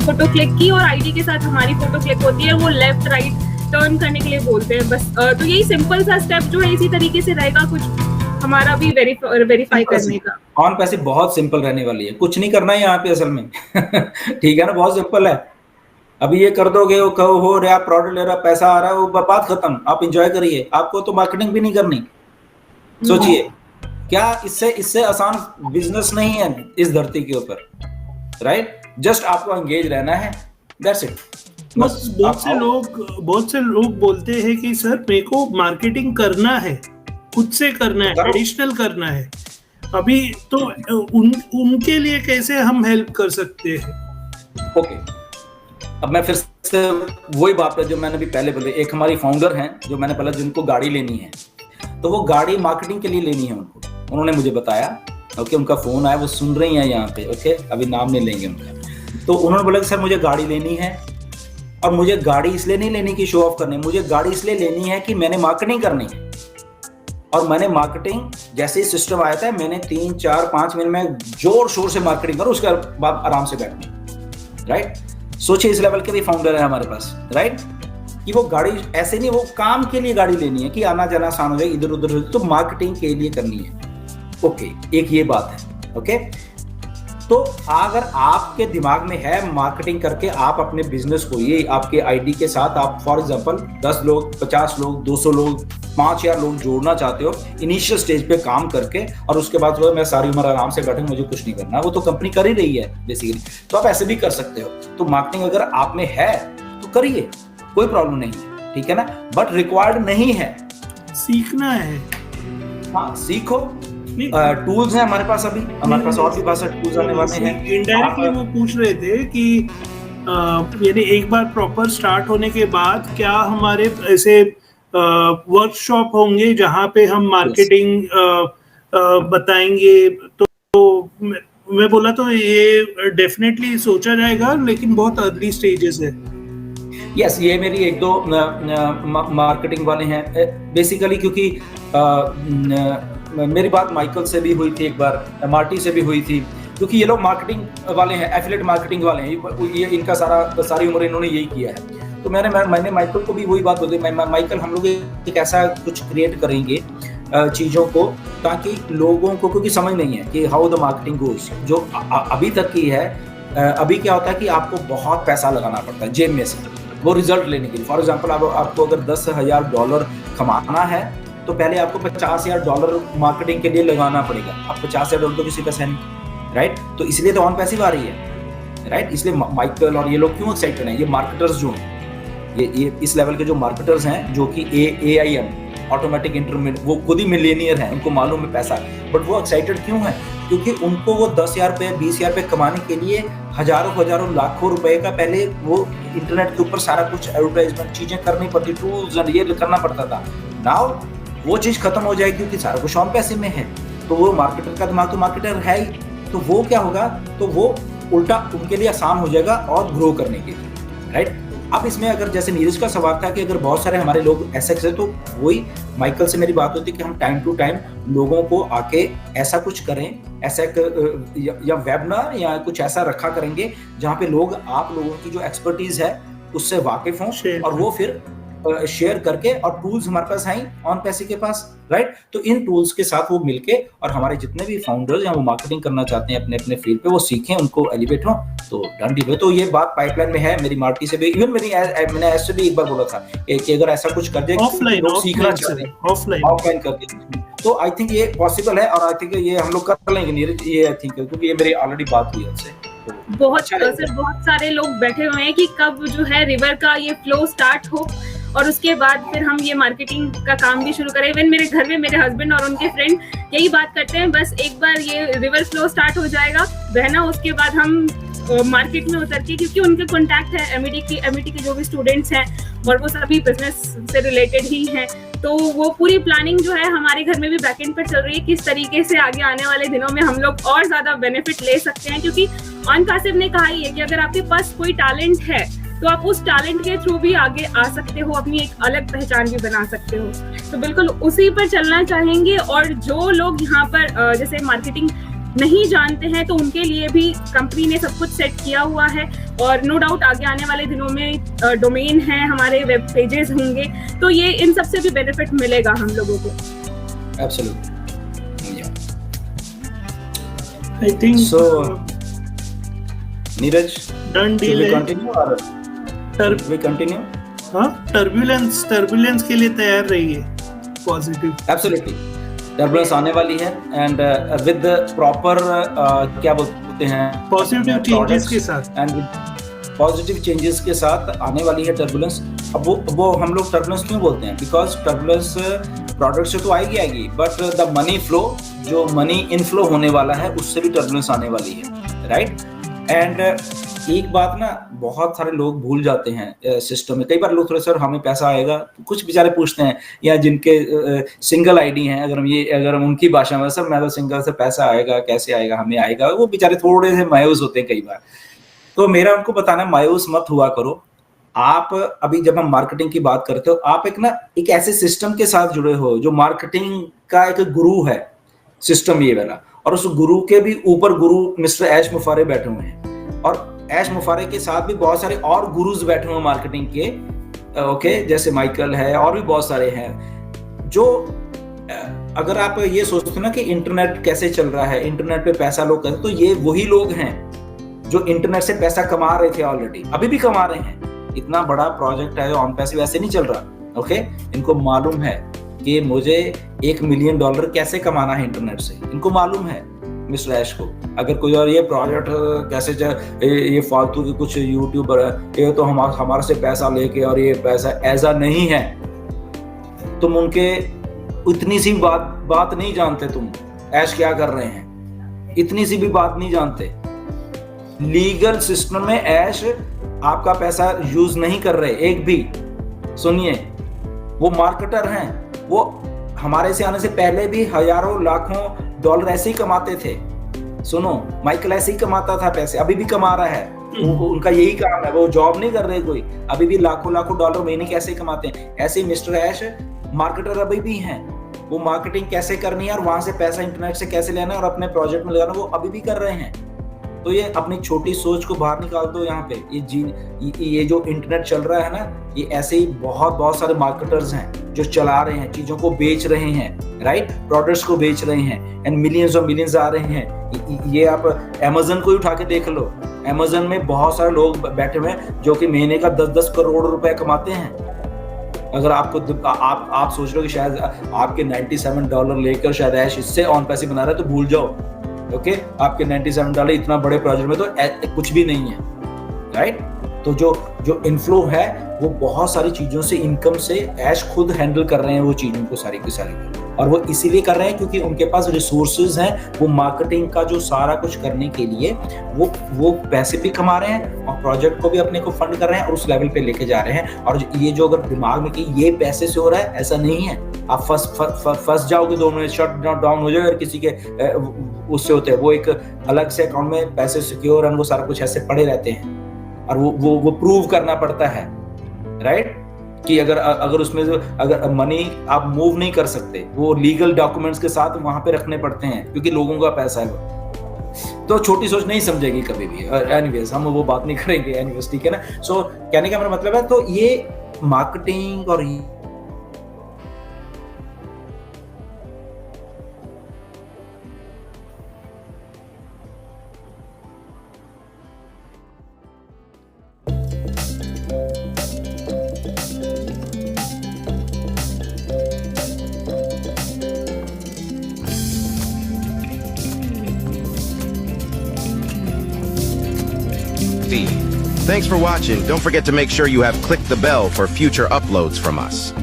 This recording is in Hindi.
फोटो क्लिक की और आईडी के साथ हमारी फोटो क्लिक होती है, वो लेफ्ट राइट टर्न करने के लिए बोलते हैं बस। तो यही सिंपल सा स्टेप जो है इसी तरीके से रहेगा कुछ हमारा भी वेरीफाई करने का। ऑन पैसे बहुत सिंपल रहने वाली है, कुछ नहीं करना है यहाँ पे असल में ठीक है ना, बहुत सिंपल है। अभी ये कर दोगे, वो कहो हो रहा, प्रोडक्ट ले रहा, पैसा आ रहा है, वो बात खत्म, आप एंजॉय करिए, आपको तो मार्केटिंग भी नहीं करनी। सोचिए क्या इससे आसान बिजनेस नहीं है इस धरती के ऊपर, राइट? जस्ट आपको एंगेज रहना है, दैट्स इट। बहुत से लोग बोलते हैं कि सर मेरे को मार्केटिंग करना है, खुद से करना है, एडिशनल करना है। अभी तो उनके लिए कैसे हम हेल्प कर सकते हैं? ओके, अब मैं फिर से वही बात है जो मैंने भी पहले बोली। एक हमारी फाउंडर हैं जो मैंने बोला जिनको गाड़ी लेनी है, तो वो गाड़ी मार्केटिंग के लिए लेनी है उनको, उन्होंने मुझे बताया। ओके, उनका फोन आया, वो सुन रही हैं यहाँ पे। ओके, अभी नाम नहीं लेंगे उनका। तो उन्होंने बोला कि सर मुझे गाड़ी लेनी है, और मुझे गाड़ी इसलिए नहीं लेनी कि शो ऑफ करनी, मुझे गाड़ी इसलिए लेनी है कि मैंने मार्केटिंग करनी है। और मैंने मार्केटिंग जैसे ही सिस्टम आया था, मैंने 3, 4, 5 मिनट में जोर शोर से मार्केटिंग करूँ, उसके बाद आराम से बैठना, राइट? सोचिए इस लेवल के भी फाउंडर है हमारे पास, राइट? कि वो गाड़ी ऐसे नहीं, वो काम के लिए गाड़ी लेनी है कि आना जाना आसान हो जाए, इधर उधर, तो मार्केटिंग के लिए करनी है। ओके, एक ये बात है। ओके, तो अगर आपके दिमाग में है मार्केटिंग करके आप अपने बिजनेस को, ये आपके आईडी के साथ आप फॉर एग्जांपल 10 लोग, 50 लोग, 200 लोग, 5000 लोग जोड़ना चाहते हो इनिशियल स्टेज पे काम करके, और उसके बाद जो है मैं सारी उम्र आराम से बैठूंगा, मुझे कुछ नहीं करना, वो तो कंपनी कर ही रही है बेसिकली। तो आप ऐसे भी कर सकते हो। तो मार्केटिंग अगर आप में है तो करिए, कोई प्रॉब्लम नहीं है, ठीक है ना? बट रिक्वायर्ड नहीं है, सीखना है। हाँ, सीखो। टूल्स हैं हमारे पास, अभी हमारे पास और भी बहुत सारे टूल्स आने वाले हैं। इनडायरेक्टली वो पूछ रहे थे कि यानी एक बार प्रॉपर स्टार्ट होने के बाद क्या हमारे ऐसे वर्कशॉप होंगे जहाँ पे हम मार्केटिंग बताएंगे? तो मैं बोला तो ये डेफिनेटली सोचा जाएगा, लेकिन बहुत अर्ली स्टेजेस है। यस, ये मेरी 1-2 मार्केटिंग वाले हैं बेसिकली, क्योंकि मेरी बात माइकल से भी हुई थी एक बार, मार्टी से भी हुई थी, क्योंकि ये लोग मार्केटिंग वाले हैं, एफिलिएट मार्केटिंग वाले हैं, ये इनका सारी उम्र इन्होंने यही किया है। तो मैंने माइकल को भी वही बात बोली, माइकल हम लोग एक ऐसा कुछ क्रिएट करेंगे चीज़ों को, ताकि लोगों को, क्योंकि समझ नहीं है कि हाउ द मार्केटिंग गोज, जो अभी तक की है। अभी क्या होता है कि आपको बहुत पैसा लगाना पड़ता है जेब में से वो रिजल्ट लेने के लिए। फॉर एग्जाम्पल आपको अगर $10,000 कमाना है तो पहले आपको $50,000 मार्केटिंग के लिए लगाना पड़ेगा। अब $50,000 तो किसी पैसा नहीं, राइट? तो इसलिए तो ऑन पैसिव आ रही है, राइट? इसलिए माइकल और ये लोग क्यों एक्साइटेड हैं, ये मार्केटर्स जो हैं, ये इस लेवल के जो मार्केटर्स हैं, जो कि AIM ऑटोमेटिक इंटरमीडिएट, वो खुद ही मिलियनियर हैं, उनको मालूम है पैसा, बट वो एक्साइटेड क्यों है? क्योंकि उनको वो 10,000 रुपये, 20,000 रुपये कमाने के लिए हजारों लाखों रुपए का पहले वो इंटरनेट के ऊपर सारा कुछ एडवर्टाइजमेंट चीजें करनी पड़ती, टूल्स और ये करना पड़ता था। नाउ वो चीज खत्म हो जाएगी क्योंकि सारा कुछ ऑन पैसे में है। तो वो मार्केटर का दिमाग तो मार्केटर है ही, तो वो क्या होगा, तो वो उल्टा उनके लिए आसान हो जाएगा और ग्रो करने के लिए, राइट? अब इसमें अगर जैसे नीरज का सवाल था कि अगर बहुत सारे हमारे लोग ऐसे है, तो वही माइकल से मेरी बात होती है कि हम टाइम टू टाइम लोगों को आके ऐसा कुछ करें, ऐसा या वेबिनार या कुछ ऐसा रखा करेंगे जहाँ पे लोग, आप लोगों की जो एक्सपर्टीज है उससे वाकिफ हों, और वो फिर शेयर करके, और टूल्स हमारे पास हैं ऑन पैसे के पास, राइट? तो इन टूल्स के साथ वो मिलके, और हमारे जितने भी फाउंडर्स हैं वो मार्केटिंग करना चाहते हैं अपने अपने फील्ड पे, वो सीखें, उनको एलिवेट हो, तो डन डील है। तो ये बात पाइपलाइन में है मेरी मार्टी से भी, इवन मैंने ऐसे भी एक बार बोला था कि अगर ऐसा कुछ कर दे, लोग सीखना चाहते हैं ऑफलाइन करके, तो आई थिंक ये पॉसिबल है, और आई थिंक ये हम लोग कर लेंगे नीरज, ये आई थिंक, क्योंकि ये मेरी ऑलरेडी बात हुई है। बहुत सारे लोग बैठे हुए हैं कि कब जो है रिवर का ये फ्लो स्टार्ट हो, और उसके बाद फिर हम ये मार्केटिंग का काम भी शुरू करें। इवन मेरे घर में मेरे हस्बैंड और उनके फ्रेंड यही बात करते हैं, बस एक बार ये रिवर फ्लो स्टार्ट हो जाएगा बहना, उसके बाद हम मार्केट में उतर के, क्योंकि उनके कॉन्टैक्ट है एमईटी के जो भी स्टूडेंट्स हैं, और वो सभी बिजनेस से रिलेटेड ही हैं, तो वो पूरी प्लानिंग जो है हमारे घर में भी बैकएंड पर चल रही है, किस तरीके से आगे आने वाले दिनों में हम लोग और ज्यादा बेनिफिट ले सकते हैं। क्योंकि ऑन पैसिव ने कहा ही है कि अगर आपके पास कोई टैलेंट है तो आप उस टैलेंट के थ्रू भी आगे आ सकते हो, अपनी एक अलग पहचान भी बना सकते हो। तो बिल्कुल उसी पर चलना चाहेंगे। और जो लोग यहाँ पर जैसे मार्केटिंग नहीं जानते हैं तो उनके लिए भी कंपनी ने सब कुछ सेट किया हुआ है। और नो डाउट आगे आने वाले दिनों में डोमेन है, हमारे वेब पेजेस होंगे, तो ये इन सब से भी बेनिफिट मिलेगा हम लोगों को। Absolutely. Yeah. I think So, Neeraj, done should deal we है। continue or should we continue? हाँ, टर्बुलेंस के लिए तैयार रहिए, पॉजिटिव। Absolutely. टर्बुलेंस आने वाली है एंड विद प्रॉपर क्या बोलते हैं, पॉजिटिव चेंजेस के साथ एंड पॉजिटिव चेंजेस के साथ आने वाली है टर्बुलेंस। अब वो हम लोग टर्बुलेंस क्यों बोलते हैं? बिकॉज टर्बुलेंस प्रोडक्ट से तो आएगी, बट द मनी फ्लो, जो मनी इनफ्लो होने वाला है, उससे भी टर्बुलेंस आने वाली है, राइट? एंड एक बात ना बहुत सारे लोग भूल जाते हैं सिस्टम में। कई बार लोग थोड़े सर हमें पैसा आएगा, कुछ बेचारे पूछते हैं, या जिनके सिंगल आईडी हैं, अगर हम उनकी भाषा में, सर मैं तो सिंगल, से पैसा आएगा, कैसे आएगा, हमें आएगा, वो बेचारे थोड़े से मायूस होते हैं कई बार। तो मेरा उनको बताना, मायूस मत हुआ करो। आप अभी जब हम मार्केटिंग की बात करते हो, आप एक ऐसे सिस्टम के साथ जुड़े हो जो मार्केटिंग का एक गुरु है, सिस्टम ये वाला, और उस गुरु के भी ऊपर गुरु मिस्टर ऐश मुफारे बैठे हुए हैं, और ऐश मुफारे के साथ भी बहुत सारे और गुरुज बैठे हुए हैं मार्केटिंग के, ओके, जैसे माइकल है और भी बहुत सारे हैं। जो अगर आप ये सोचते हो ना कि इंटरनेट कैसे चल रहा है, इंटरनेट पे पैसा लोग करते, तो ये वही लोग हैं जो इंटरनेट से पैसा कमा रहे थे ऑलरेडी, अभी भी कमा रहे हैं। इतना बड़ा प्रोजेक्ट है, ऑन पैसे वैसे नहीं चल रहा, ओके। इनको मालूम है कि मुझे $1 मिलियन कैसे कमाना है इंटरनेट से, इनको मालूम है मिस्टर ऐश को। अगर कोई और ये प्रोजेक्ट कैसे ये फालतू के कुछ यूट्यूबर है, ये तो हमारे से पैसा लेके, और ये पैसा ऐसा नहीं है, तुम उनके इतनी सी बात नहीं जानते, तुम ऐश क्या कर रहे हैं, इतनी सी भी बात नहीं जानते। लीगल सिस्टम में ऐश आपका पैसा यूज नहीं कर रहे एक भी। सुनिए, वो मार्केटर हैं, वो हमारे से आने से पहले भी हजारों लाखों डॉलर ऐसे ही कमाते थे। सुनो, माइकल ऐसे ही कमाता था पैसे, अभी भी कमा रहा है, उनका यही काम है, वो जॉब नहीं कर रहे कोई, अभी भी लाखों डॉलर महीने कैसे कमाते हैं। ऐसे ही मिस्टर ऐश मार्केटर अभी भी हैं, वो मार्केटिंग कैसे करनी है और वहां से पैसा इंटरनेट से कैसे लेना है और अपने प्रोजेक्ट में लगाना, वो अभी भी कर रहे हैं। तो ये अपनी छोटी सोच को बाहर निकाल दो यहाँ पे। ये जो इंटरनेट चल रहा है ना, ये ऐसे ही बहुत सारे मार्केटर्स हैं जो चला रहे हैं, चीजों को बेच रहे हैं, राइट, प्रोडक्ट्स को बेच रहे हैं, एंड मिलियंस और मिलियंस आ रहे हैं। ये आप अमेज़न को ही उठा के देख लो, अमेज़न में बहुत सारे लोग बैठे हुए हैं जो कि महीने का 10-10 करोड़ रुपए कमाते हैं। अगर आपको आप सोच रहे हो कि शायद आपके $97 लेकर शायद ऐश इससे ऑन पैसे बना रहा है, तो भूल जाओ, ओके। आपके $97 इतना बड़े प्रोजेक्ट में तो कुछ भी नहीं है, राइट। तो जो इनफ्लो है वो बहुत सारी चीजों से, इनकम से ऐश खुद हैंडल कर रहे हैं वो चीजों को, सारी की सारी, और वो इसीलिए कर रहे हैं क्योंकि उनके पास रिसोर्सेज हैं। वो मार्केटिंग का जो सारा कुछ करने के लिए वो पैसे भी कमा रहे हैं और प्रोजेक्ट को भी अपने को फंड कर रहे हैं और उस लेवल पे लेके जा रहे हैं। और ये जो अगर दिमाग में कि ये पैसे से हो रहा है, ऐसा नहीं है। आप फंस जाओगे, 2 मिनट शट डाउन हो जाएगा। अगर किसी के उससे होते हैं, वो एक अलग से अकाउंट में पैसे सिक्योर और वो सारा कुछ ऐसे पड़े रहते हैं और वो प्रूव करना पड़ता है, राइट, कि अगर उसमें अगर मनी आप मूव नहीं कर सकते, वो लीगल डॉक्यूमेंट्स के साथ वहां पे रखने पड़ते हैं क्योंकि लोगों का पैसा है। तो छोटी सोच नहीं समझेगी कभी भी। एनीवेज हम वो बात नहीं करेंगे, एनीवेज, ठीक है ना। सो कहने का मेरा मतलब है, तो ये मार्केटिंग और Thanks for watching. Don't forget to make sure you have clicked the bell for future uploads from us.